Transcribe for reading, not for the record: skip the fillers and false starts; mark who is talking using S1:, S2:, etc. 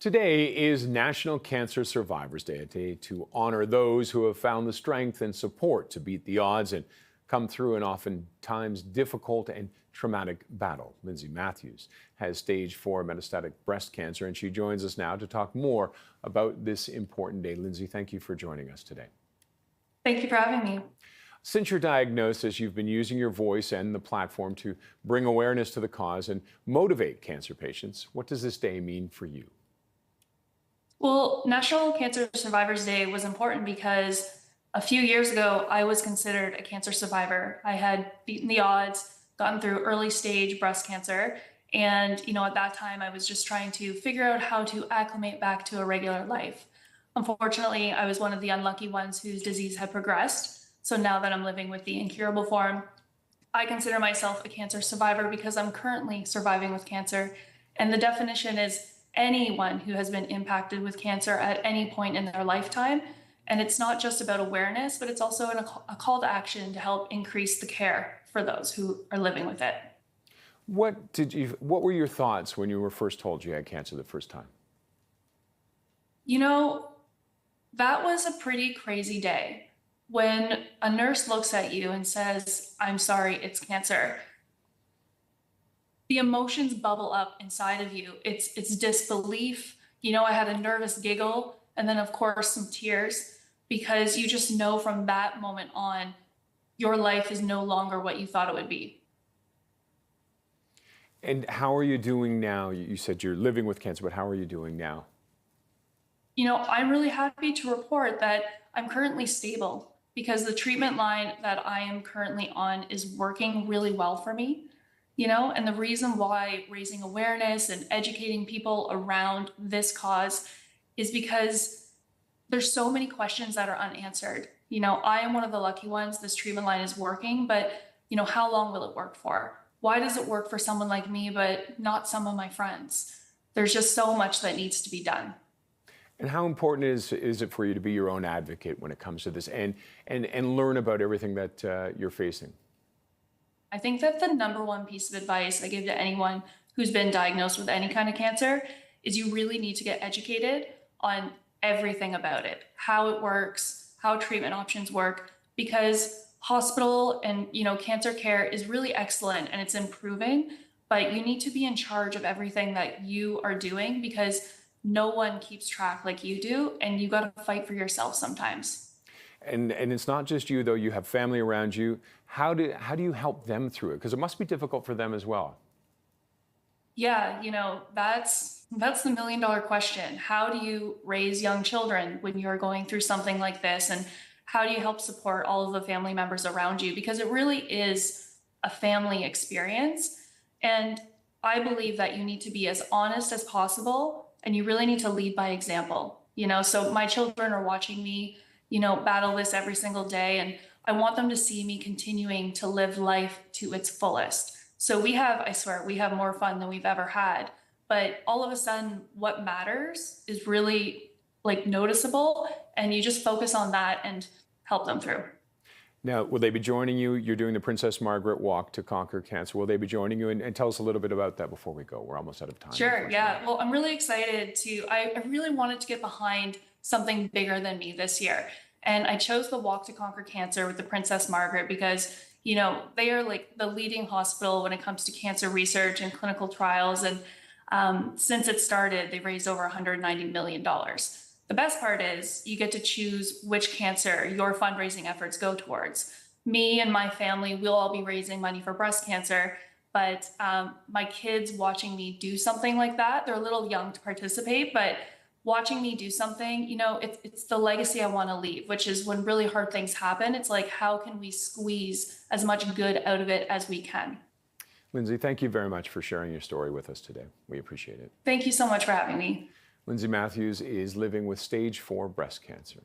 S1: Today is National Cancer Survivors Day, a day to honor those who have found the strength and support to beat the odds and come through an oftentimes difficult and traumatic battle. Lindsy Matthews has stage 4 metastatic breast cancer, and she joins us now to talk more about this important day. Lindsy, thank you for joining us today.
S2: Thank you for having me.
S1: Since your diagnosis, you've been using your voice and the platform to bring awareness to the cause and motivate cancer patients. What does this day mean for you?
S2: Well, National Cancer Survivors Day was important because a few years ago, I was considered a cancer survivor. I had beaten the odds, gotten through early stage breast cancer. And, at that time, I was just trying to figure out how to acclimate back to a regular life. Unfortunately, I was one of the unlucky ones whose disease had progressed. So now that I'm living with the incurable form, I consider myself a cancer survivor because I'm currently surviving with cancer. And the definition is anyone who has been impacted with cancer at any point in their lifetime. And it's not just about awareness, but it's also a call to action to help increase the care for those who are living with it.
S1: What were your thoughts when you were first told you had cancer the first time?
S2: That was a pretty crazy day. When a nurse looks at you and says, "I'm sorry, it's cancer," the emotions bubble up inside of you. It's disbelief. I had a nervous giggle and then, of course, some tears, because you just know from that moment on, your life is no longer what you thought it would be.
S1: And how are you doing now? You said you're living with cancer, but how are you doing now?
S2: I'm really happy to report that I'm currently stable because the treatment line that I am currently on is working really well for me. And the reason why raising awareness and educating people around this cause is because there's so many questions that are unanswered. I am one of the lucky ones. This treatment line is working, but how long will it work for? Why does it work for someone like me, but not some of my friends? There's just so much that needs to be done.
S1: And how important is it for you to be your own advocate when it comes to this and learn about everything that you're facing?
S2: I think that the number one piece of advice I give to anyone who's been diagnosed with any kind of cancer is you really need to get educated on everything about it, how it works, how treatment options work, because hospital and cancer care is really excellent and it's improving, but you need to be in charge of everything that you are doing because no one keeps track like you do, and you got to fight for yourself sometimes.
S1: And it's not just you, though. You have family around you. How do you help them through it? Because it must be difficult for them as well.
S2: Yeah, that's the million-dollar question. How do you raise young children when you're going through something like this? And how do you help support all of the family members around you? Because it really is a family experience. And I believe that you need to be as honest as possible, and you really need to lead by example. So my children are watching me battle this every single day. And I want them to see me continuing to live life to its fullest. So I swear, we have more fun than we've ever had. But all of a sudden, what matters is really noticeable. And you just focus on that and help them through.
S1: Now, will they be joining you? You're doing the Princess Margaret Walk to conquer cancer. Will they be joining you? And tell us a little bit about that before we go. We're almost out of time.
S2: Sure, yeah. Well, I'm really excited I really wanted to get behind something bigger than me this year. And I chose the Walk to Conquer Cancer with the Princess Margaret because, they are the leading hospital when it comes to cancer research and clinical trials. And since it started, they've raised over $190 million. The best part is you get to choose which cancer your fundraising efforts go towards. Me and my family, we'll all be raising money for breast cancer. But my kids watching me do something like that, they're a little young to participate, but watching me do something, it's the legacy I want to leave, which is when really hard things happen, it's how can we squeeze as much good out of it as we can?
S1: Lindsy, thank you very much for sharing your story with us today. We appreciate it.
S2: Thank you so much for having me.
S1: Lindsy Matthews is living with stage 4 breast cancer.